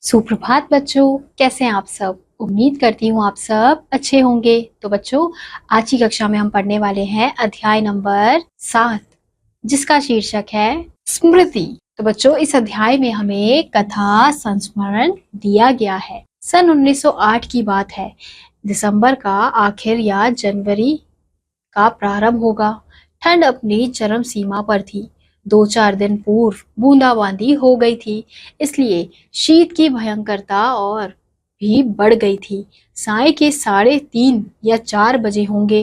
सुप्रभात बच्चों, कैसे हैं आप सब। उम्मीद करती हूँ आप सब अच्छे होंगे। तो बच्चों, आज की कक्षा में हम पढ़ने वाले हैं अध्याय नंबर 7, जिसका शीर्षक है स्मृति। तो बच्चों, इस अध्याय में हमें कथा संस्मरण दिया गया है। सन 1908 की बात है। दिसंबर का आखिर या जनवरी का प्रारंभ होगा। ठंड अपनी चरम सीमा पर थी। 2-4 दिन पूर्व बूंदाबांदी हो गई थी, इसलिए शीत की भयंकरता और भी बढ़ गई थी। साय के 3:30 या 4 बजे होंगे।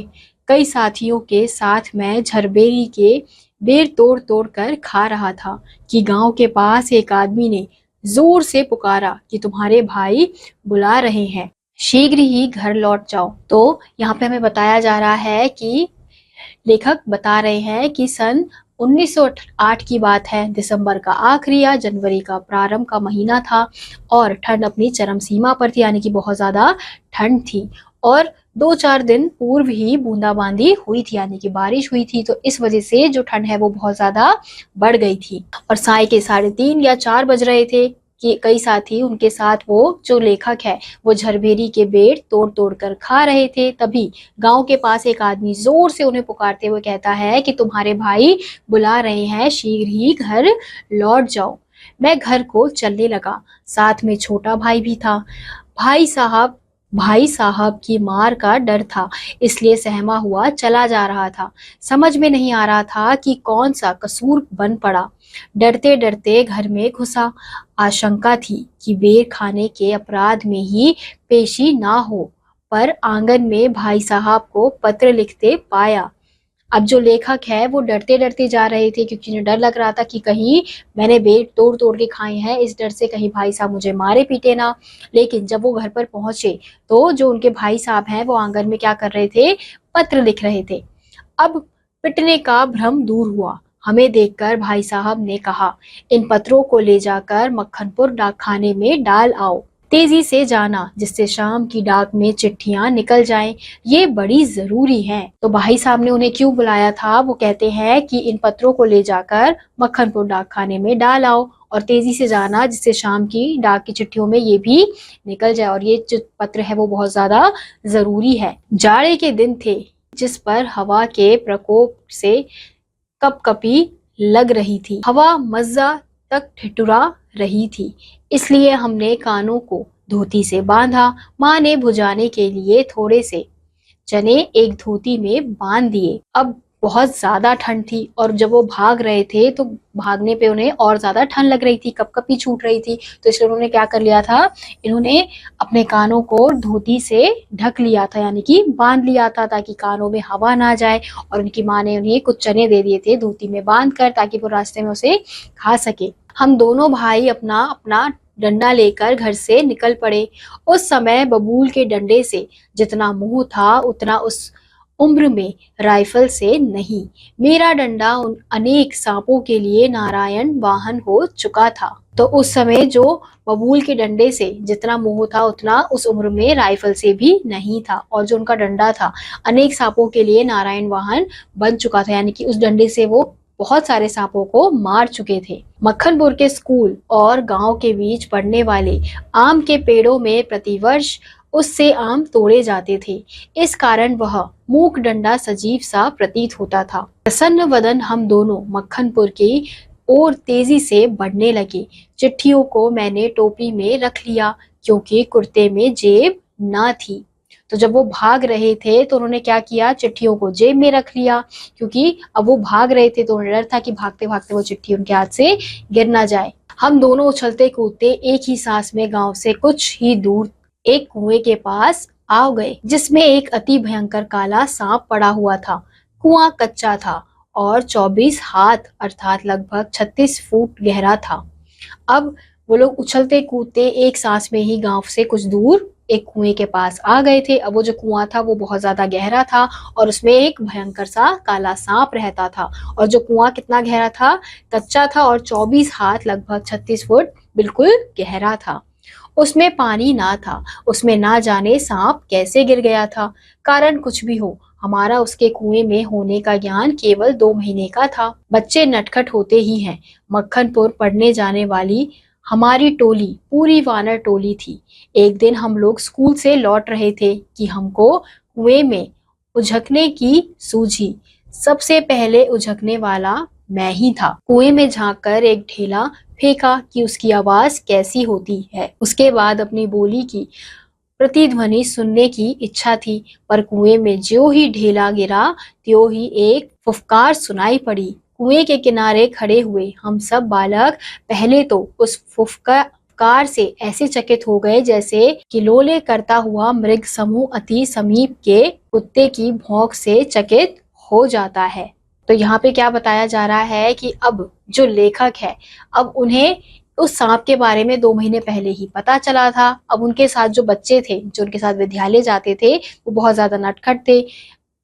कई साथियों के साथ मैं झरबेरी के बेर तोड़ तोड़ कर खा रहा था कि गांव के पास एक आदमी ने जोर से पुकारा कि तुम्हारे भाई बुला रहे हैं, शीघ्र ही घर लौट जाओ। तो यहाँ पे हमें बताया जा रहा है कि लेखक बता रहे हैं कि सन 1908 की बात है। दिसंबर का आखिरी या जनवरी का प्रारंभ का महीना था और ठंड अपनी चरम सीमा पर थी, यानी कि बहुत ज्यादा ठंड थी। और 2-4 दिन पूर्व ही बूंदाबांदी हुई थी, यानी कि बारिश हुई थी। तो इस वजह से जो ठंड है वो बहुत ज्यादा बढ़ गई थी। और साय के 3:30 या 4 बज रहे थे कि कई साथी उनके साथ, वो जो लेखक है, वो झरबेरी के बेर तोड़ तोड़ कर खा रहे थे। तभी गांव के पास एक आदमी जोर से उन्हें पुकारते हुए कहता है कि तुम्हारे भाई बुला रहे हैं, शीघ्र ही घर लौट जाओ। मैं घर को चलने लगा। साथ में छोटा भाई भी था। भाई साहब की मार का डर था, इसलिए सहमा हुआ चला जा रहा था। समझ में नहीं आ रहा था कि कौन सा कसूर बन पड़ा। डरते डरते घर में घुसा। आशंका थी कि बेर खाने के अपराध में ही पेशी ना हो, पर आंगन में भाई साहब को पत्र लिखते पाया। अब जो लेखक है वो डरते डरते जा रहे थे, क्योंकि उन्हें डर लग रहा था कि कहीं मैंने बेर तोड़ तोड़ के खाए हैं, इस डर से कहीं भाई साहब मुझे मारे पीटे ना। लेकिन जब वो घर पर पहुंचे तो जो उनके भाई साहब हैं वो आंगन में क्या कर रहे थे, पत्र लिख रहे थे। अब पिटने का भ्रम दूर हुआ। हमें देखकर भाई साहब ने कहा, इन पत्रों को ले जाकर मक्खनपुर डाकखाने में डाल आओ। तेजी से जाना, जिससे शाम की डाक में चिट्ठियां निकल जाएं, ये बड़ी जरूरी है। तो भाई साहब ने उन्हें क्यों बुलाया था, वो कहते हैं कि इन पत्रों को ले जाकर मक्खनपुर डाकखाने में डाल आओ और तेजी से जाना, जिससे शाम की डाक की चिट्ठियों में ये भी निकल जाए। और ये जो पत्र है वो बहुत ज्यादा जरूरी है। जाड़े के दिन थे, जिस पर हवा के प्रकोप से कपकपी लग रही थी। हवा मज्जा तक ठिठुरा रही थी, इसलिए हमने कानों को धोती से बांधा। माँ ने भुजाने के लिए थोड़े से चने एक धोती में बांध दिए। अब बहुत ज्यादा ठंड थी और जब वो भाग रहे थे तो भागने पे उन्हें और ज्यादा ठंड लग रही थी, कपकपी छूट रही थी। तो इसलिए उन्होंने क्या कर लिया था, इन्होंने अपने कानों को धोती से ढक लिया था, यानी कि बांध लिया था, ताकि कानों में हवा ना जाए। और उनकी माँ ने उन्हें कुछ चने दे दिए थे धोती में बांध कर, ताकि वो रास्ते में उसे खा सके। हम दोनों भाई अपना अपना डंडा लेकर घर से निकल पड़े। उस समय बबूल के डंडे से जितना मुंह था उतना उस उम्र में राइफल से नहीं। मेरा डंडा उन अनेक सांपों के लिए नारायण वाहन हो चुका था। तो उस समय जो बबूल के डंडे से जितना मुंह था उतना उस उम्र में राइफल से भी नहीं था। और जो उनका डंडा था अनेक सांपों के लिए नारायण वाहन बन चुका था, यानी कि उस डंडे से वो बहुत सारे सांपों को मार चुके थे। मक्खनपुर के स्कूल और गांव के बीच पड़ने वाले आम के पेड़ों में प्रतिवर्ष उससे आम तोड़े जाते थे। इस कारण वह मूक डंडा सजीव सा प्रतीत होता था। प्रसन्न वदन हम दोनों मक्खनपुर की ओर तेजी से बढ़ने लगे। चिट्ठियों को मैंने टोपी में रख लिया, क्योंकि कुर्ते में जेब ना थी। तो जब वो भाग रहे थे तो उन्होंने क्या किया, चिट्ठियों को जेब में रख लिया, क्योंकि अब वो भाग रहे थे तो उन्हें डर था कि भागते भागते वो चिट्ठी उनके हाथ से गिर ना जाए। हम दोनों उछलते कूदते एक ही सांस में गांव से कुछ ही दूर एक कुएं के पास आ गए, जिसमें एक अति भयंकर काला सांप पड़ा हुआ था। कुआं कच्चा था और 24 हाथ अर्थात लगभग 36 फुट गहरा था। अब वो लोग उछलते कूदते एक सांस में ही गांव से कुछ दूर एक कुएं के पास आ गए थे। अब वो जो कुआं था वो बहुत ज्यादा गहरा था और उसमें एक भयंकर सा काला सांप रहता था। और जो कुआं कितना गहरा था, कच्चा था और 24 हाथ लगभग 36 फुट बिल्कुल गहरा था। उसमें पानी ना था। उसमें ना जाने सांप कैसे गिर गया था। कारण कुछ भी हो, हमारा उसके कुएं में होने का ज्ञान केवल 2 महीने का था। बच्चे नटखट होते ही हैं। मक्खनपुर पढ़ने जाने वाली हमारी टोली पूरी वानर टोली थी। एक दिन हम लोग स्कूल से लौट रहे थे कि हमको कुएं में उझकने की सूझी। सबसे पहले उझकने वाला मैं ही था। कुएं में झांककर एक ढेला फेंका कि उसकी आवाज कैसी होती है। उसके बाद अपनी बोली की प्रतिध्वनि सुनने की इच्छा थी, पर कुएं में ज्यों ही ढेला गिरा त्यों ही एक फुफकार सुनाई पड़ी। कुएं के किनारे खड़े हुए हम सब बालक पहले तो उस फुफकार से ऐसे चकित हो गए जैसे किलोले करता हुआ मृग समूह अति समीप के कुत्ते की भौंक से चकित हो जाता है। तो यहाँ पे क्या बताया जा रहा है कि अब जो लेखक है, अब उन्हें उस सांप के बारे में 2 महीने पहले ही पता चला था। अब उनके साथ जो बच्चे थे, जो उनके साथ विद्यालय जाते थे, वो बहुत ज्यादा नटखट थे।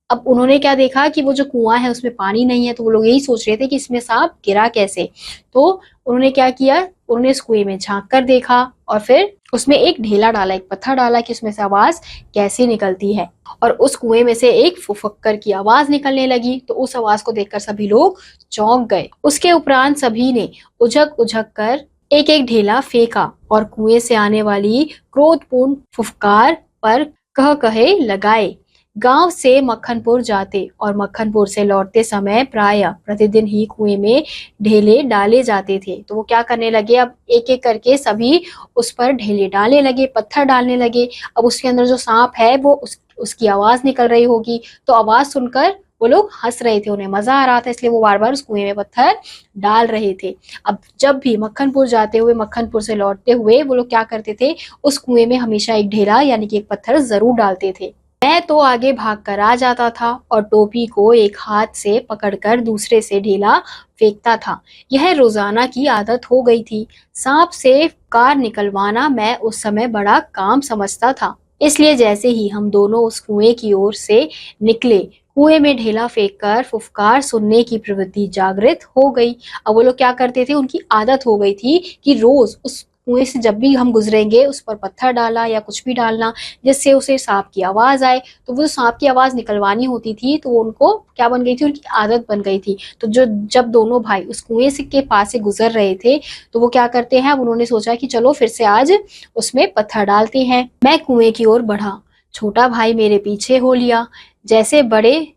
अब उन्होंने क्या देखा कि वो जो कुआं है उसमें पानी नहीं है, तो वो लोग यही सोच रहे थे कि इसमें सांप गिरा कैसे। तो उन्होंने क्या किया, उन्होंने इस कुएं में झांक कर देखा और फिर उसमें एक ढेला डाला, एक पत्थर डाला कि उसमें से आवाज कैसे निकलती है। और उस कुएं में से एक फुफक्कर की आवाज निकलने लगी। तो उस आवाज को देखकर सभी लोग चौंक गए। उसके उपरांत सभी ने उझक उझक कर एक एक ढेला फेंका और कुएं से आने वाली क्रोधपूर्ण फुफकार पर कह कहे लगाए। गांव से मक्खनपुर जाते और मक्खनपुर से लौटते समय प्राय प्रतिदिन ही कुएं में ढेले डाले जाते थे। तो वो क्या करने लगे, अब एक एक करके सभी उस पर ढेले डालने लगे, पत्थर डालने लगे। अब उसके अंदर जो सांप है वो उसकी आवाज निकल रही होगी, तो आवाज सुनकर वो लोग हंस रहे थे, उन्हें मजा आ रहा था, इसलिए वो बार बार उस कुएं में पत्थर डाल रहे थे। अब जब भी मक्खनपुर जाते हुए, मक्खनपुर से लौटते हुए वो लोग क्या करते थे, उस कुएं में हमेशा एक ढेला यानी कि एक पत्थर जरूर डालते थे। मैं तो आगे भागकर आ जाता था और टोपी को एक हाथ से पकड़कर दूसरे से ढेला फेंकता था। यह रोजाना की आदत हो गई थी। सांप से कार निकलवाना मैं उस समय बड़ा काम समझता था, इसलिए जैसे ही हम दोनों उस कुएं की ओर से निकले, कुएं में ढेला फेंककर फुफकार सुनने की प्रवृत्ति जागृत हो गई। अब वो लोग क्या करते थे, उनकी आदत हो गई थी कि रोज उस कुएं से जब भी हम गुजरेंगे उस पर पत्थर डाला या कुछ भी डालना जिससे उसे सांप की आवाज आए। तो वो सांप की आवाज निकलवानी होती थी, तो उनको क्या बन गई थी, उनकी आदत बन गई थी। तो जब दोनों भाई उस कुएं से के पास से गुजर रहे थे, तो वो क्या करते हैं, अब उन्होंने सोचा कि चलो फिर से आज उसमें पत्थर डालते हैं। मैं कुएं की ओर बढ़ा, छोटा भाई मेरे पीछे हो लिया, जैसे बड़े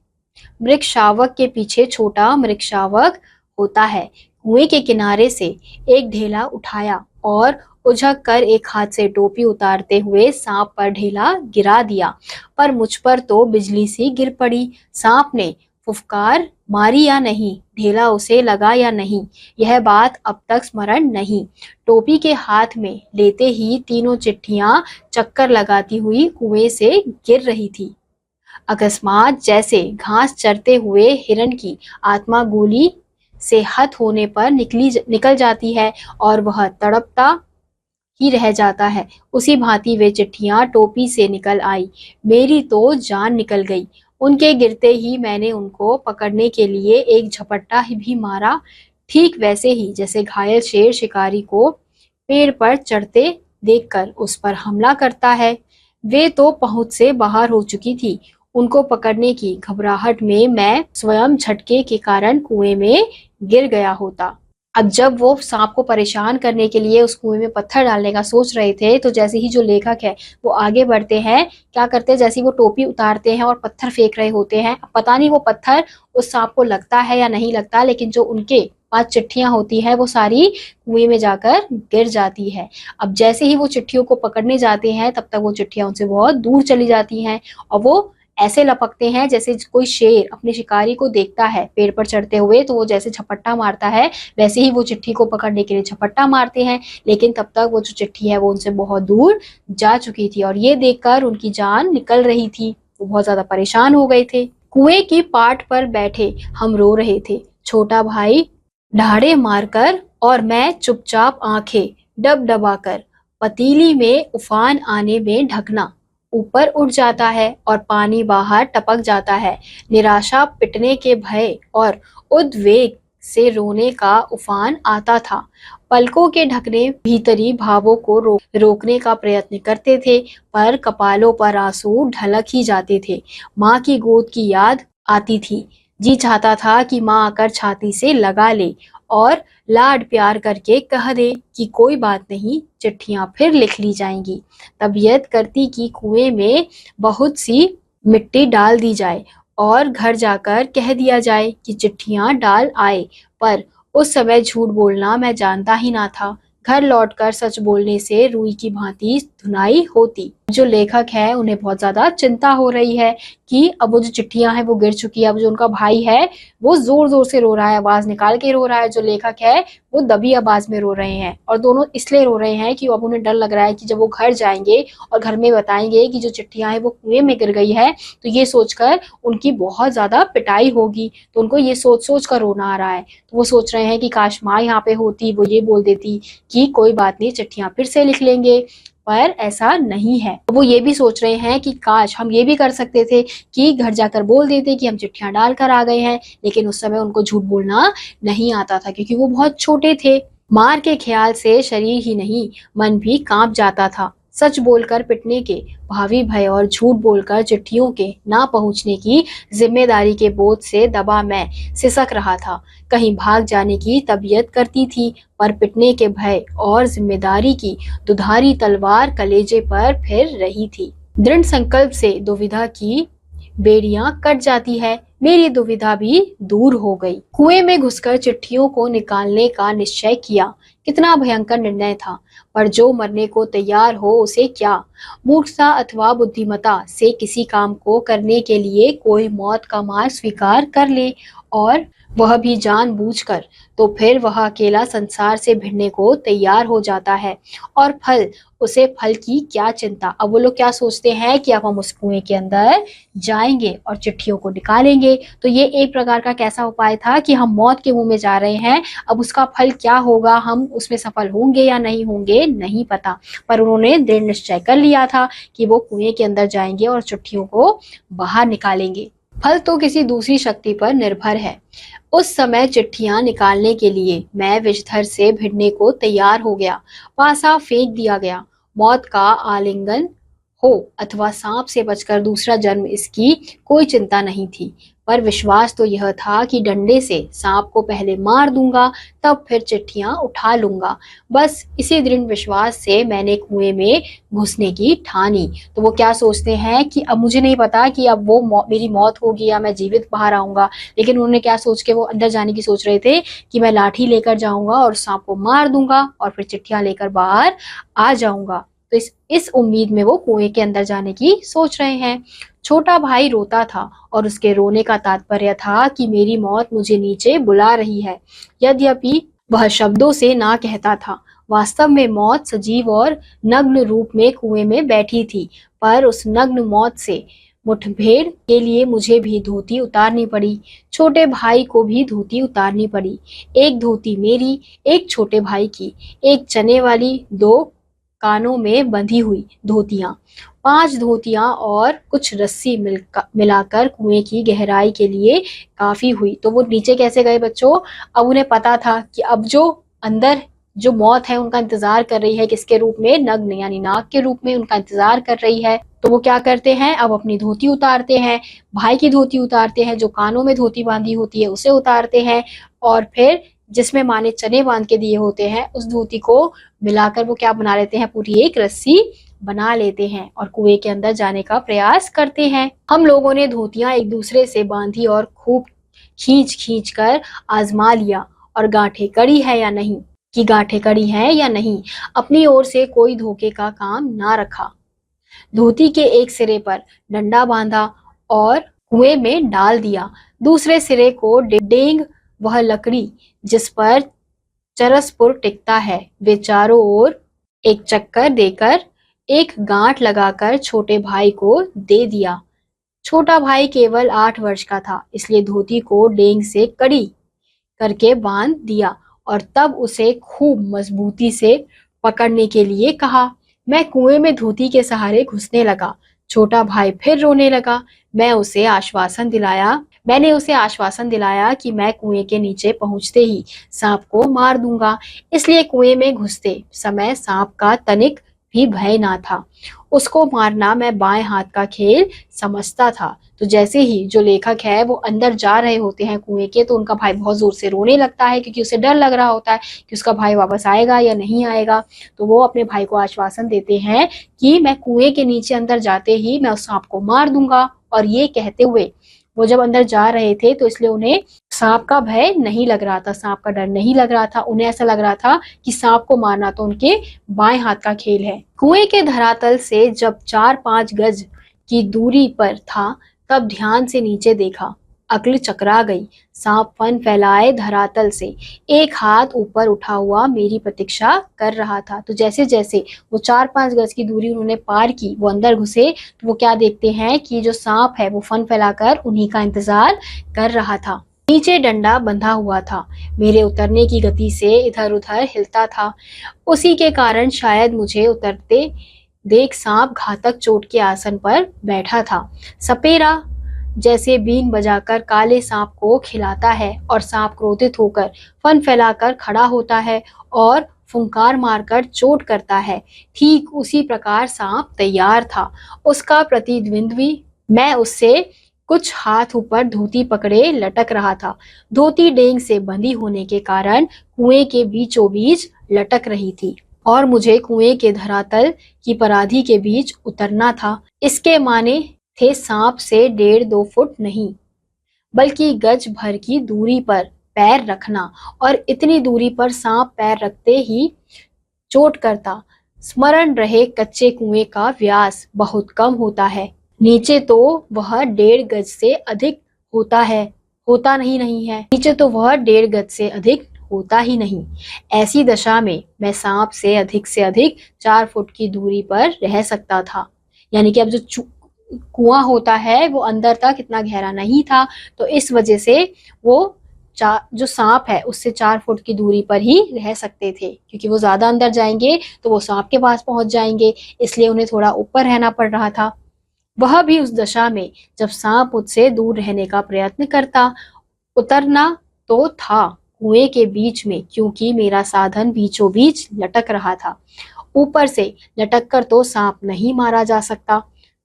मृगशावक के पीछे छोटा मृगशावक होता है। कुएं के किनारे से एक ढेला उठाया और उझक कर एक हाथ से टोपी उतारते हुए सांप पर ढेला गिरा दिया, पर मुझ पर तो बिजली सी गिर पड़ी। सांप ने फुफकार मारी या नहीं, ढेला उसे लगा या नहीं, यह बात अब तक स्मरण नहीं। टोपी के हाथ में लेते ही तीनों चिट्ठियां चक्कर लगाती हुई कुएं से गिर रही थी। अकस्मात जैसे घास चरते हुए हिरण की आत्मा गोली से हत होने पर निकल जाती है और वह तड़पता ही रह जाता है, उसी भांति वे चिट्ठियां टोपी से निकल आई। मेरी तो जान निकल गई। उनके गिरते ही मैंने उनको पकड़ने के लिए एक झपट्टा भी मारा, ठीक वैसे ही जैसे घायल शेर शिकारी को पेड़ पर चढ़ते देखकर उस पर हमला करता है। वे तो पहुंच से बाहर हो चुकी थी। उनको पकड़ने की घबराहट में मैं स्वयं झटके के कारण कुएं में गिर गया होता। अब जब वो सांप को परेशान करने के लिए उस कुएं में पत्थर डालने का सोच रहे थे, तो जैसे ही जो लेखक है वो आगे बढ़ते हैं, क्या करते हैं, जैसे ही वो टोपी उतारते हैं और पत्थर फेंक रहे होते हैं, पता नहीं वो पत्थर उस सांप को लगता है या नहीं लगता, लेकिन जो उनके पास चिट्ठियां होती है वो सारी कुएं में जाकर गिर जाती है। अब जैसे ही वो चिट्ठियों को पकड़ने जाते हैं, तब तक वो चिट्ठियां उनसे बहुत दूर चली जाती हैं और वो ऐसे लपकते हैं जैसे कोई शेर अपने शिकारी को देखता है पेड़ पर चढ़ते हुए, तो वो जैसे झपट्टा मारता है, वैसे ही वो चिट्ठी को पकड़ने के लिए झपट्टा मारते हैं। लेकिन तब तक वो जो चिट्ठी है वो उनसे बहुत दूर जा चुकी थी और ये देखकर उनकी जान निकल रही थी। वो बहुत ज्यादा परेशान हो गए थे। कुएं की पाट पर बैठे हम रो रहे थे, छोटा भाई ढाड़े मारकर और मैं चुपचाप आंखें डबडबाकर। पतीली में उफान आने में ढकना ऊपर उठ जाता है और पानी बाहर टपक जाता है। निराशा, पिटने के भय और उद्वेग से रोने का उफान आता था। पलकों के ढकने भीतरी भावों को रोकने का प्रयत्न करते थे, पर कपालों पर आंसू ढलक ही जाते थे। माँ की गोद की याद आती थी। जी चाहता था कि माँ आकर छाती से लगा ले और लाड प्यार करके कह दे कि कोई बात नहीं, चिट्ठियां फिर लिख ली जाएंगी। तबीयत करती कि कुएं में बहुत सी मिट्टी डाल दी जाए और घर जाकर कह दिया जाए कि चिट्ठियां डाल आए, पर उस समय झूठ बोलना मैं जानता ही ना था। घर लौटकर सच बोलने से रुई की भांति धुनाई होती। जो लेखक है उन्हें बहुत ज्यादा चिंता हो रही है कि अब वो जो चिट्ठियां हैं वो गिर चुकी है। अब जो उनका भाई है वो जोर जोर से रो रहा है, आवाज निकाल के रो रहा है। जो लेखक है वो दबी आवाज में रो रहे हैं, और दोनों इसलिए रो रहे हैं कि अब उन्हें डर लग रहा है कि जब वो घर जाएंगे और घर में बताएंगे कि जो चिट्ठियां हैं वो कुएं में गिर गई है, तो ये सोचकर उनकी बहुत ज्यादा पिटाई होगी। तो उनको ये सोच सोच कर रोना आ रहा है। तो वो सोच रहे हैं कि काश माँ यहाँ पे होती, वो ये बोल देती कि कोई बात नहीं, चिट्ठियां फिर से लिख लेंगे, पर ऐसा नहीं है। वो ये भी सोच रहे हैं कि काश हम ये भी कर सकते थे कि घर जाकर बोल देते कि हम चिट्ठियां डालकर आ गए हैं, लेकिन उस समय उनको झूठ बोलना नहीं आता था क्योंकि वो बहुत छोटे थे। मार के ख्याल से शरीर ही नहीं, मन भी कांप जाता था। सच बोलकर पिटने के भावी भय और झूठ बोलकर चिट्ठियों के ना पहुंचने की जिम्मेदारी के बोझ से दबा मैं सिसक रहा था। कहीं भाग जाने की तबीयत करती थी, पर पिटने के भय और जिम्मेदारी की दुधारी तलवार कलेजे पर फिर रही थी। दृढ़ संकल्प से दुविधा की बेड़ियां कट जाती है, मेरी दुविधा भी दूर हो गई। कुएं में घुसकर चिट्ठियों को निकालने का निश्चय किया। कितना भयंकर निर्णय था, पर जो मरने को तैयार हो उसे क्या। मूर्खता अथवा बुद्धिमता से किसी काम को करने के लिए कोई मौत का मार्ग स्वीकार कर ले, और वह भी जानबूझकर, तो फिर वह अकेला संसार से भिड़ने को तैयार हो जाता है। और फल, उसे फल की क्या चिंता। अब वो लोग क्या सोचते हैं कि अब हम उस कुएं के अंदर जाएंगे और चिट्ठियों को निकालेंगे। तो ये एक प्रकार का कैसा उपाय था कि हम मौत के मुंह में जा रहे हैं, अब उसका फल क्या होगा, हम उसमें सफल होंगे या नहीं होंगे नहीं पता, पर उन्होंने दृढ़ निश्चय कर लिया था कि वो कुएं के अंदर जाएंगे और चिट्ठियों को बाहर निकालेंगे। फल तो किसी दूसरी शक्ति पर निर्भर है। उस समय चिट्ठियां निकालने के लिए मैं विषधर से भिड़ने को तैयार हो गया। पासा फेंक दिया गया। मौत का आलिंगन हो अथवा सांप से बचकर दूसरा जन्म, इसकी कोई चिंता नहीं थी, पर विश्वास तो यह था कि डंडे से सांप को पहले मार दूंगा, तब फिर चिट्ठियां उठा लूंगा। बस इसी दृढ़ विश्वास से मैंने कुएं में घुसने की ठानी। तो वो क्या सोचते हैं कि अब मुझे नहीं पता कि अब वो मेरी मौत होगी या मैं जीवित बाहर आऊंगा, लेकिन उन्होंने क्या सोच के वो अंदर जाने की सोच रहे थे कि मैं लाठी लेकर जाऊंगा और सांप को मार दूंगा और फिर चिट्ठियां लेकर बाहर आ जाऊंगा। तो इस उम्मीद में वो कुएं के अंदर जाने की सोच रहे हैं। छोटा भाई रोता था और उसके रोने का तात्पर्य था कि मेरी मौत मुझे नीचे बुला रही है। यद्यपि वह शब्दों से ना कहता था, वास्तव में मौत सजीव और नग्न रूप में कुएं में बैठी थी, पर उस नग्न मौत से मुठभेड़ के लिए मुझे भी धोती उतारनी पड़ी। छोटे भाई को भी धोती उतारनी पड़ी। एक धोती मेरी, एक छोटे भाई की, एक चने वाली, दो कानों में बंधी हुई धोतियां, 5 धोतियां और कुछ रस्सी मिलाकर कुएं की गहराई के लिए काफी हुई। तो वो नीचे कैसे गए बच्चों? अब उन्हें पता था कि अब जो अंदर जो मौत है उनका इंतजार कर रही है, किसके रूप में? नग्न यानी नाग के रूप में उनका इंतजार कर रही है। तो वो क्या करते हैं, अब अपनी धोती उतारते हैं, भाई की धोती उतारते हैं, जो कानों में धोती बांधी होती है उसे उतारते हैं, और फिर जिसमें माँ ने चने बांध के दिए होते हैं उस धोती को मिलाकर वो क्या बना लेते हैं, पूरी एक रस्सी बना लेते हैं और कुएं के अंदर जाने का प्रयास करते हैं। हम लोगों ने धोतियां एक दूसरे से बांधी और खूब खींच खींच कर आजमा लिया और गांठें कड़ी है या नहीं, कि गांठें कड़ी हैं या नहीं, अपनी ओर से कोई धोखे का काम ना रखा। धोती के एक सिरे पर डंडा बांधा और कुएं में डाल दिया। दूसरे सिरे को डेंग, वह लकड़ी जिस पर चरसपुर टिकता है, वे चारों ओर एक चक्कर देकर एक गांठ लगाकर छोटे भाई को दे दिया। छोटा भाई केवल 8 वर्ष का था, इसलिए धोती को डेंग से कड़ी करके बांध दिया और तब उसे खूब मजबूती से पकड़ने के लिए कहा। मैं कुएं में धोती के सहारे घुसने लगा। छोटा भाई फिर रोने लगा। मैंने उसे आश्वासन दिलाया कि मैं कुएं के नीचे पहुंचते ही सांप को मार दूंगा, इसलिए कुएं में घुसते समय सांप का तनिक भी भय ना था। उसको मारना मैं बाएं हाथ का खेल समझता था। तो जैसे ही जो लेखक है वो अंदर जा रहे होते हैं कुएं के, तो उनका भाई बहुत जोर से रोने लगता है, क्योंकि उसे डर लग रहा होता है कि उसका भाई वापस आएगा या नहीं आएगा। तो वो अपने भाई को आश्वासन देते हैं कि मैं कुएं के नीचे अंदर जाते ही मैं उस सांप को मार दूंगा। और ये कहते हुए वो जब अंदर जा रहे थे तो इसलिए उन्हें सांप का भय नहीं लग रहा था, सांप का डर नहीं लग रहा था। उन्हें ऐसा लग रहा था कि सांप को मारना तो उनके बाएं हाथ का खेल है। कुएं के धरातल से जब 4-5 गज की दूरी पर था तब ध्यान से नीचे देखा। अक्ल चकरा गई। सांप फन फैलाए धरातल से एक हाथ ऊपर उठा हुआ मेरी प्रतीक्षा कर रहा था। तो जैसे जैसे वो 4-5 गज की दूरी उन्होंने पार की, वो अंदर घुसे, तो वो क्या देखते हैं कि जो सांप है वो फन फैलाकर उन्हीं का इंतजार कर रहा था। नीचे डंडा बंधा हुआ था, मेरे उतरने की गति से इधर उधर हिलता था। उसी के कारण शायद मुझे उतरते देख सांप घातक चोट के आसन पर बैठा था। सपेरा जैसे बीन बजाकर काले सांप को खिलाता है और सांप क्रोधित होकर फन फैलाकर खड़ा होता है और फुंकार मारकर चोट करता है, ठीक उसी प्रकार सांप तैयार था। उसका प्रतिद्वंद्वी मैं उससे कुछ हाथ ऊपर धोती पकड़े लटक रहा था। धोती डेंग से बंधी होने के कारण कुएं के बीचों बीच लटक रही थी और मुझे कुएं के धरातल की पराधी के बीच उतरना था। इसके माने थे सांप से 1.5-2 फुट नहीं, बल्कि गज भर की दूरी पर पैर रखना, और इतनी दूरी पर सांप पैर रखते ही चोट करता। स्मरण रहे कच्चे कुएं का व्यास बहुत कम होता है, नीचे तो वह 1.5 गज से अधिक होता नहीं है, नीचे तो वह 1.5 गज से अधिक होता ही नहीं। ऐसी दशा में मैं सांप से अधिक 4 फुट की दूरी पर रह सकता था। यानी कि अब जो कुआं होता है वो अंदर तक इतना गहरा नहीं था, तो इस वजह से वो जो सांप है उससे 4 फुट की दूरी पर ही रह सकते थे, क्योंकि वो ज्यादा अंदर जाएंगे तो वो सांप के पास पहुंच जाएंगे, इसलिए उन्हें थोड़ा ऊपर रहना पड़ रहा था। वह भी उस दशा में जब सांप मुझसे दूर रहने का प्रयत्न करता। उतरना तो था कुएं के बीच में, क्योंकि मेरा साधन बीचों बीच लटक रहा था। ऊपर से लटक कर तो सांप नहीं मारा जा सकता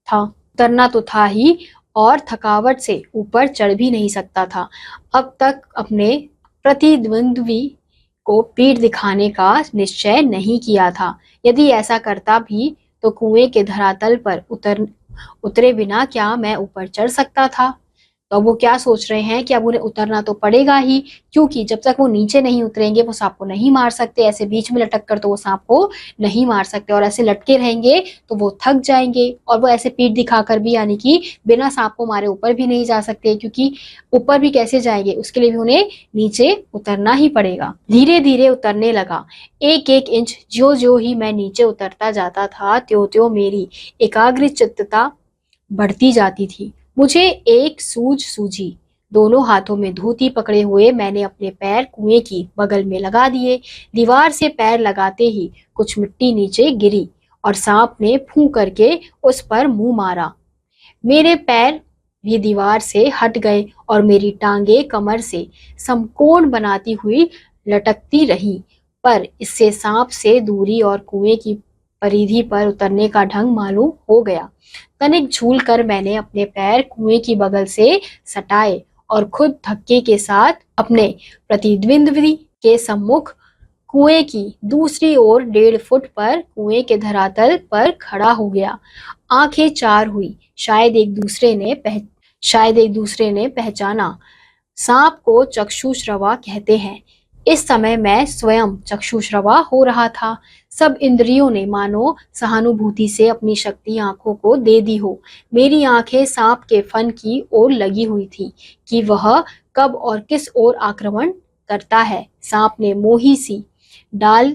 था, उतरना तो था ही, और थकावट से ऊपर चढ़ भी नहीं सकता था। अब तक अपने प्रतिद्वंद्वी को पीठ दिखाने का निश्चय नहीं किया था। यदि ऐसा करता भी तो कुएं के धरातल पर उतरे बिना क्या मैं ऊपर चढ़ सकता था? तो वो क्या सोच रहे हैं कि अब उन्हें उतरना तो पड़ेगा ही, क्योंकि जब तक वो नीचे नहीं उतरेंगे वो सांप को नहीं मार सकते। ऐसे बीच में लटक कर तो वो सांप को नहीं मार सकते, और ऐसे लटके रहेंगे तो वो थक जाएंगे, और वो ऐसे पीठ दिखाकर भी, यानी कि बिना सांप को मारे ऊपर भी नहीं जा सकते, क्योंकि ऊपर भी कैसे जाएंगे, उसके लिए भी उन्हें नीचे उतरना ही पड़ेगा। धीरे धीरे उतरने लगा। एक एक इंच ज्यो ज्यो ही मैं नीचे उतरता जाता था, त्यों त्यों मेरी एकाग्रचित्तता बढ़ती जाती थी। मुझे एक सूझी। दोनों हाथों में धोती पकड़े हुए मैंने अपने पैर कुएं की बगल में लगा दिए। दीवार से पैर लगाते ही कुछ मिट्टी नीचे गिरी और सांप ने फूं करके उस पर मुंह मारा। मेरे पैर भी दीवार से हट गए और मेरी टांगे कमर से समकोण बनाती हुई लटकती रही, पर इससे सांप से दूरी और कुएं की परिधि पर उतरने का ढंग मालूम हो गया। तनिक झूल कर मैंने अपने पैर कुएं की बगल से सटाए और खुद धक्के के साथ अपने प्रतिद्वंद्वी के सम्मुख कुएं की दूसरी ओर 1.5 फुट पर कुएं के धरातल पर खड़ा हो गया। आंखें चार हुई। शायद एक दूसरे ने पहचाना। सांप को चक्षुश्रवा कहते हैं। इस समय मैं स्वयं चक्षुश्रवा हो रहा था। सब इंद्रियों ने मानो सहानुभूति से अपनी शक्ति आंखों को दे दी हो। मेरी आंखें सांप के फन की ओर लगी हुई थी कि वह कब और किस ओर आक्रमण करता है। सांप ने मोही सी डाल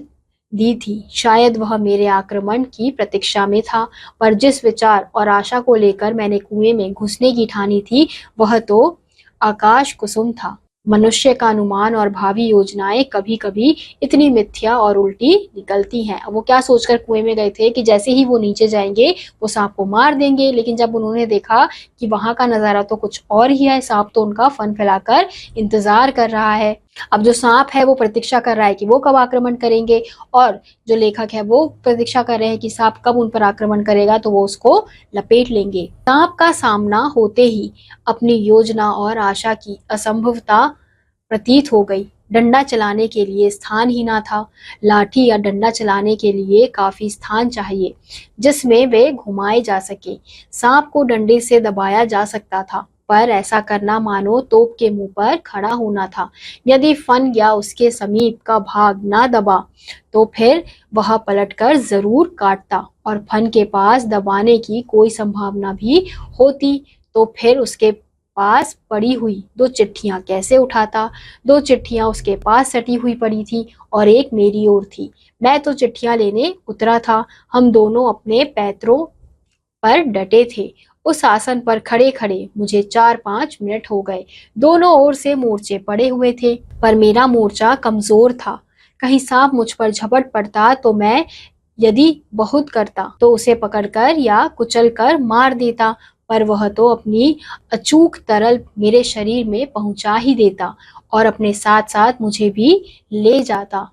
दी थी। शायद वह मेरे आक्रमण की प्रतीक्षा में था, पर जिस विचार और आशा को लेकर मैंने कुएं में घुसने की ठानी थी वह तो आकाश कुसुम था। मनुष्य का अनुमान और भावी योजनाएं कभी कभी इतनी मिथ्या और उल्टी निकलती हैं। वो क्या सोचकर कुएं में गए थे कि जैसे ही वो नीचे जाएंगे वो सांप को मार देंगे, लेकिन जब उन्होंने देखा कि वहां का नजारा तो कुछ और ही है, सांप तो उनका फन फैलाकर इंतजार कर रहा है, अब जो सांप है वो प्रतीक्षा कर रहा है कि वो कब आक्रमण करेंगे, और जो लेखक है वो प्रतीक्षा कर रहे हैं कि सांप कब उन पर आक्रमण करेगा तो वो उसको लपेट लेंगे। सांप का सामना होते ही अपनी योजना और आशा की असंभवता प्रतीत हो गई। डंडा चलाने के लिए स्थान ही ना था। लाठी या डंडा चलाने के लिए काफी स्थान चाहिए जिसमें वे घुमाए जा सके। सांप को डंडे से दबाया जा सकता था, पर ऐसा करना मानो तोप के मुंह पर खड़ा होना था। यदि फन या उसके समीप का भाग ना दबा तो फिर वह पलटकर जरूर काटता, और फन के पास दबाने की कोई संभावना भी होती तो फिर उसके पास पड़ी हुई 2 चिट्ठियां कैसे उठाता। 2 चिट्ठियां उसके पास सटी हुई पड़ी थी और एक मेरी ओर थी। मैं तो चिट्ठियां लेने उतरा था। हम दोनों अपने पैतरों पर डटे थे। उस आसन पर खड़े खड़े मुझे 4-5 मिनट हो गए। दोनों ओर से मोर्चे पड़े हुए थे, पर मेरा मोर्चा कमजोर था। कहीं सांप मुझ पर झपट पड़ता तो मैं यदि बहुत करता तो उसे पकड़कर या कुचलकर मार देता, पर वह तो अपनी अचूक तरल मेरे शरीर में पहुंचा ही देता और अपने साथ साथ मुझे भी ले जाता।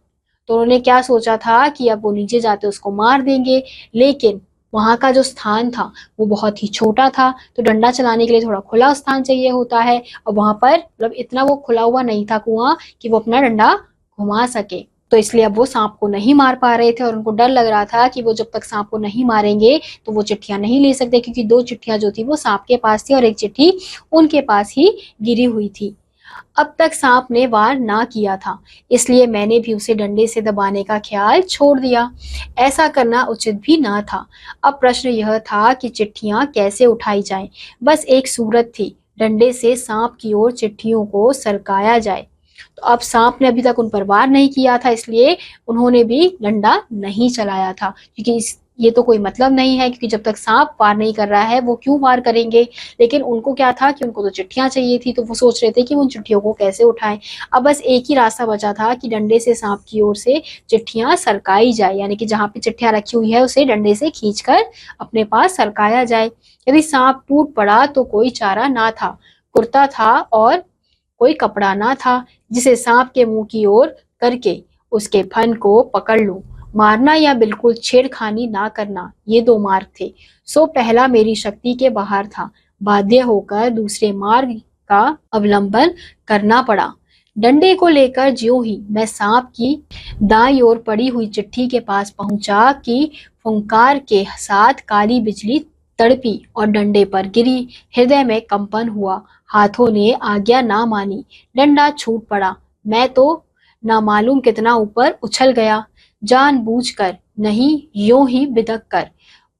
तो उन्होंने क्या सोचा था कि अब वो नीचे जाते उसको मार देंगे, लेकिन वहां का जो स्थान था वो बहुत ही छोटा था, तो डंडा चलाने के लिए थोड़ा खुला स्थान चाहिए होता है, और वहां पर मतलब इतना वो खुला हुआ नहीं था कुआं कि वो अपना डंडा घुमा सके। तो इसलिए अब वो सांप को नहीं मार पा रहे थे और उनको डर लग रहा था कि वो जब तक सांप को नहीं मारेंगे तो वो चिट्ठियां नहीं ले सकते, क्योंकि 2 चिट्ठियां जो थी वो सांप के पास थी और एक चिट्ठी उनके पास ही गिरी हुई थी। अब तक सांप ने वार ना किया था, इसलिए मैंने भी उसे डंडे से दबाने का ख्याल छोड़ दिया। ऐसा करना उचित भी ना था। अब प्रश्न यह था कि चिट्ठियां कैसे उठाई जाएं। बस एक सूरत थी, डंडे से सांप की ओर चिट्ठियों को सरकाया जाए। तो अब सांप ने अभी तक उन पर वार नहीं किया था, इसलिए उन्होंने भी डंडा नहीं चलाया था, क्योंकि ये तो कोई मतलब नहीं है, क्योंकि जब तक सांप वार नहीं कर रहा है वो क्यों वार करेंगे। लेकिन उनको क्या था कि उनको तो चिट्ठियां चाहिए थी, तो वो सोच रहे थे कि उन चिट्ठियों को कैसे उठाएं। अब बस एक ही रास्ता बचा था कि डंडे से सांप की ओर से चिट्ठियां सरकाई जाए, यानी कि जहां पे चिट्ठियां रखी हुई है उसे डंडे से खींचकर अपने पास सरकाया जाए। यदि सांप टूट पड़ा तो कोई चारा ना था। कुर्ता था और कोई कपड़ा ना था जिसे सांप के मुंह की ओर करके उसके फन को पकड़ लूं। मारना या बिल्कुल छेड़खानी ना करना, ये 2 मार्ग थे। सो पहला मेरी शक्ति के बाहर था। बाध्य होकर दूसरे मार्ग का अवलंबन करना पड़ा। डंडे को लेकर ज्यों ही मैं सांप की दाईं ओर पड़ी हुई चिट्ठी के पास पहुंचा कि फुंकार के साथ काली बिजली तड़पी और डंडे पर गिरी। हृदय में कंपन हुआ। हाथों ने आज्ञा ना मानी। डंडा छूट पड़ा। मैं तो ना मालूम कितना ऊपर उछल गया, जानबूझकर नहीं, यूं ही बिदक कर।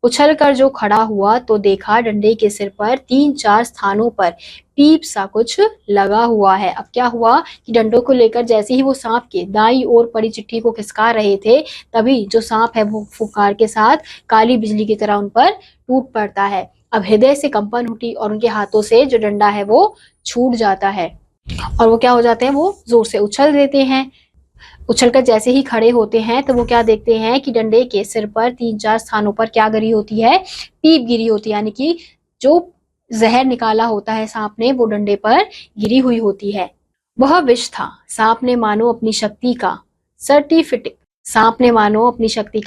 उछलकर जो खड़ा हुआ तो देखा डंडे के सिर पर 3-4 स्थानों पर पीप सा कुछ लगा हुआ है। अब क्या हुआ कि डंडों को लेकर जैसे ही वो सांप के दाईं ओर पड़ी चिट्ठी को खिसका रहे थे, तभी जो सांप है वो फुंकार के साथ काली बिजली की तरह उन पर टूट पड़ता है। अब हृदय से कंपन उठी और उनके हाथों से जो डंडा है वो छूट जाता है, और वो क्या हो जाते हैं, वो जोर से उछल देते हैं। उछलकर जैसे ही खड़े होते हैं तो वो क्या देखते हैं कि डंडे के सिर पर 3-4 स्थानों पर क्या गिरी होती है, पीप गिरी होती है, यानी कि जो जहर निकाला होता है सांप ने वो डंडे पर गिरी हुई होती है। वह विष था। सांप ने मानो अपनी शक्ति का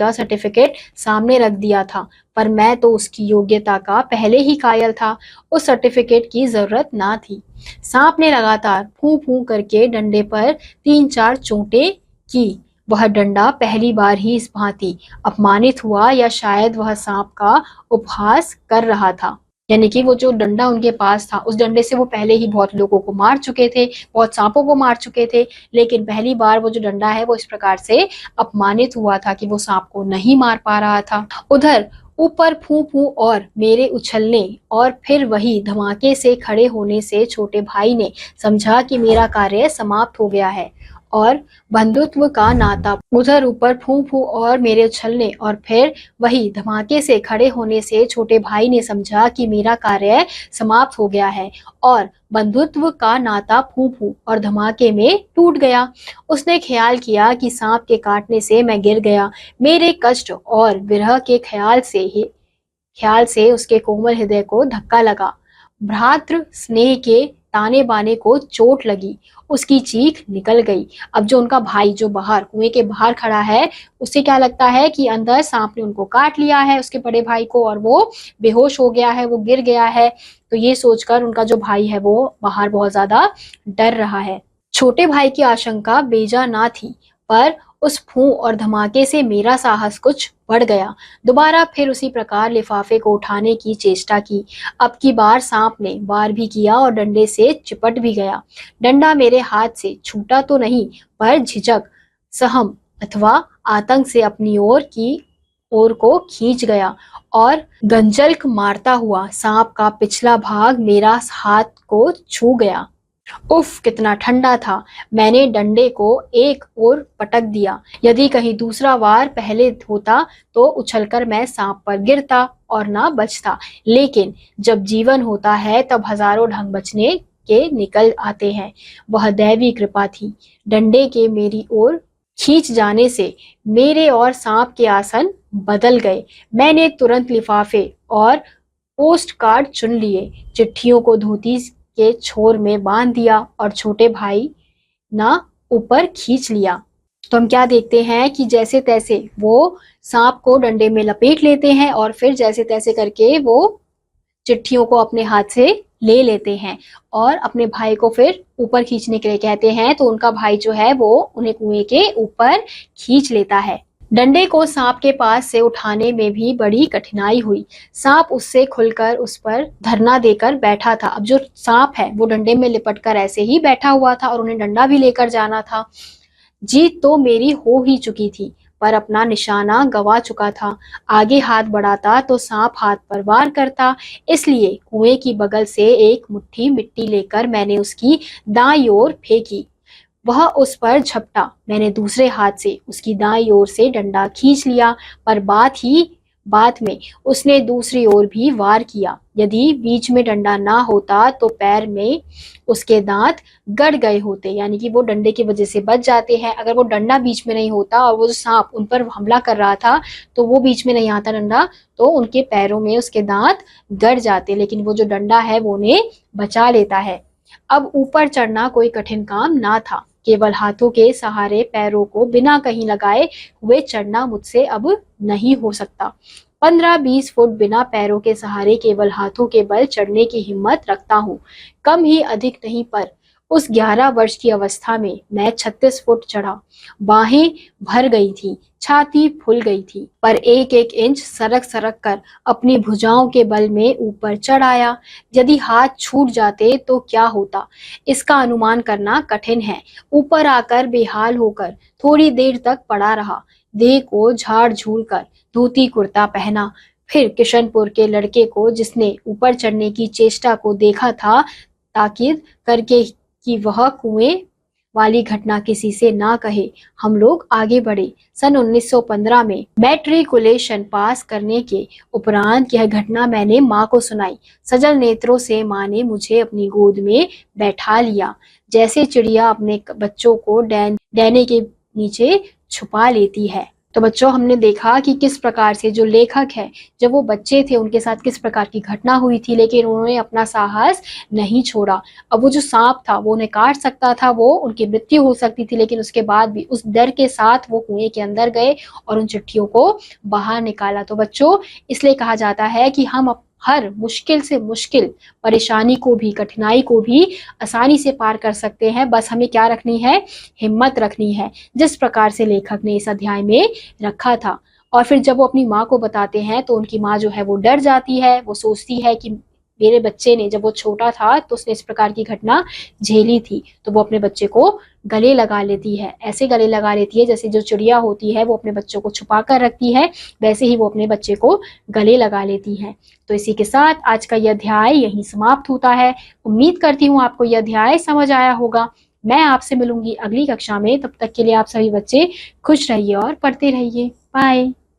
सर्टिफिकेट सामने रख दिया था, पर मैं तो उसकी योग्यता का पहले ही कायल था। उस सर्टिफिकेट की जरूरत ना थी। सांप ने लगातार फूं फूं करके डंडे पर 3-4 चोटें की। वह डंडा पहली बार ही इस भांति अपमानित हुआ, या शायद वह सांप का उपहास कर रहा था। यानी कि वो जो डंडा उनके पास था उस डंडे से वो पहले ही बहुत लोगों को मार चुके थे, बहुत सांपों को मार चुके थे, लेकिन पहली बार वो जो डंडा है वो इस प्रकार से अपमानित हुआ था कि वो सांप को नहीं मार पा रहा था। उधर ऊपर फूं फूं और मेरे उछलने और फिर वही धमाके से खड़े होने से छोटे भाई ने समझा कि मेरा कार्य समाप्त हो गया है, और बंधुत्व का नाता। उधर ऊपर फूं फूं और मेरे उछलने और फिर वही धमाके से खड़े होने से छोटे भाई ने समझा कि मेरा कार्य समाप्त हो गया है, और बंधुत्व का नाता फूं फूं और धमाके में टूट गया। उसने ख्याल किया कि सांप के काटने से मैं गिर गया। मेरे कष्ट और विरह के ख्याल से उसके कोमल हृदय को धक्का लगा। भ्रातृ स्नेह के ताने बाने को चोट लगी, उसकी चीख निकल गई। अब जो उनका भाई जो बाहर कुएं के बाहर खड़ा है, उसे क्या लगता है कि अंदर सांप ने उनको काट लिया है, उसके बड़े भाई को, और वो बेहोश हो गया है, वो गिर गया है। तो ये सोचकर उनका जो भाई है वो बाहर बहुत ज्यादा डर रहा है। छोटे भाई की आशंका बेजा ना थी, पर उस फूं और धमाके से मेरा साहस कुछ बढ़ गया। दोबारा फिर उसी प्रकार लिफाफे को उठाने की चेष्टा की। अब की बार सांप ने वार भी किया और डंडे से चिपट भी गया। डंडा मेरे हाथ से छूटा तो नहीं, पर झिझक, सहम अथवा आतंक से अपनी ओर को खींच गया और गंजल्क मारता हुआ सांप का पिछला भाग मेरा हाथ को छू गया। उफ, कितना ठंडा था। मैंने डंडे को एक ओर पटक दिया। यदि कहीं दूसरा वार पहले होता तो उछलकर मैं सांप पर गिरता और ना बचता। लेकिन जब जीवन होता है तब हजारों ढंग बचने के निकल आते हैं। वह दैवी कृपा थी। डंडे के मेरी ओर खींच जाने से मेरे और सांप के आसन बदल गए। मैंने तुरंत लिफाफे और पोस्ट कार्ड चुन लिए, चिट्ठियों को धोती के छोर में बांध दिया और छोटे भाई ना ऊपर खींच लिया। तो हम क्या देखते हैं कि जैसे तैसे वो सांप को डंडे में लपेट लेते हैं और फिर जैसे तैसे करके वो चिट्ठियों को अपने हाथ से ले लेते हैं और अपने भाई को फिर ऊपर खींचने के लिए कहते हैं। तो उनका भाई जो है वो उन्हें कुएं के ऊपर खींच लेता है। डंडे को सांप के पास से उठाने में भी बड़ी कठिनाई हुई। सांप उससे खुलकर उस पर धरना देकर बैठा था। अब जो सांप है वो डंडे में लिपटकर ऐसे ही बैठा हुआ था और उन्हें डंडा भी लेकर जाना था। जीत तो मेरी हो ही चुकी थी, पर अपना निशाना गंवा चुका था। आगे हाथ बढ़ाता तो सांप हाथ पर वार करता। इसलिए कुएं की बगल से एक मुट्ठी मिट्टी लेकर मैंने उसकी दाईं ओर फेंकी। वह उस पर झपटा। मैंने दूसरे हाथ से उसकी दाईं ओर से डंडा खींच लिया, पर बात में उसने दूसरी ओर भी वार किया। यदि बीच में डंडा ना होता तो पैर में उसके दांत गड़ गए होते, यानी कि वो डंडे की वजह से बच जाते हैं। अगर वो डंडा बीच में नहीं होता और वो जो सांप उन पर हमला कर रहा था तो वो बीच में नहीं आता डंडा, तो उनके पैरों में उसके दांत गड़ जाते, लेकिन वो जो डंडा है वो उन्हें बचा लेता है। अब ऊपर चढ़ना कोई कठिन काम ना था। केवल हाथों के सहारे पैरों को बिना कहीं लगाए हुए चढ़ना मुझसे अब नहीं हो सकता। 15-20 फुट बिना पैरों के सहारे केवल हाथों के बल चढ़ने की हिम्मत रखता हूँ। कम ही अधिक नहीं, पर उस 11 वर्ष की अवस्था में मैं 36 फुट चढ़ा। बाहें भर गई थी, छाती फूल गई थी, पर एक एक इंच सरक सरक कर अपनी भुजाओं के बल में ऊपर चढ़ आया। यदि हाथ छूट जाते तो क्या होता, इसका अनुमान करना कठिन है। ऊपर आकर बेहाल होकर थोड़ी देर तक पड़ा रहा। देह को झाड़ झूल कर धोती कुर्ता पहना। फिर किशनपुर के लड़के को जिसने ऊपर चढ़ने की चेष्टा को देखा था ताकीद करके कि वह कुएं वाली घटना किसी से ना कहे, हम लोग आगे बढ़े। सन 1915 में मैट्रिकुलेशन पास करने के उपरांत यह घटना मैंने माँ को सुनाई। सजल नेत्रों से माँ ने मुझे अपनी गोद में बैठा लिया, जैसे चिड़िया अपने बच्चों को डैने के नीचे छुपा लेती है। तो बच्चों, हमने देखा कि किस प्रकार से जो लेखक है, जब वो बच्चे थे उनके साथ किस प्रकार की घटना हुई थी, लेकिन उन्होंने अपना साहस नहीं छोड़ा। अब वो जो सांप था वो उन्हें काट सकता था, वो उनकी मृत्यु हो सकती थी, लेकिन उसके बाद भी उस डर के साथ वो कुएं के अंदर गए और उन चिट्ठियों को बाहर निकाला। तो बच्चों, इसलिए कहा जाता है कि हम हर मुश्किल से मुश्किल परेशानी को भी, कठिनाई को भी आसानी से पार कर सकते हैं। बस हमें क्या रखनी है, हिम्मत रखनी है, जिस प्रकार से लेखक ने इस अध्याय में रखा था। और फिर जब वो अपनी माँ को बताते हैं तो उनकी माँ जो है वो डर जाती है। वो सोचती है कि मेरे बच्चे ने, जब वो छोटा था तो उसने इस प्रकार की घटना झेली थी, तो वो अपने बच्चे को गले लगा लेती है। ऐसे गले लगा लेती है जैसे जो चिड़िया होती है वो अपने बच्चों को छुपा कर रखती है, वैसे ही वो अपने बच्चे को गले लगा लेती है। तो इसी के साथ आज का यह अध्याय यहीं समाप्त होता है। उम्मीद करती हूँ आपको यह अध्याय समझ आया होगा। मैं आपसे मिलूंगी अगली कक्षा में। तब तक के लिए आप सभी बच्चे खुश रहिए और पढ़ते रहिए। बाय।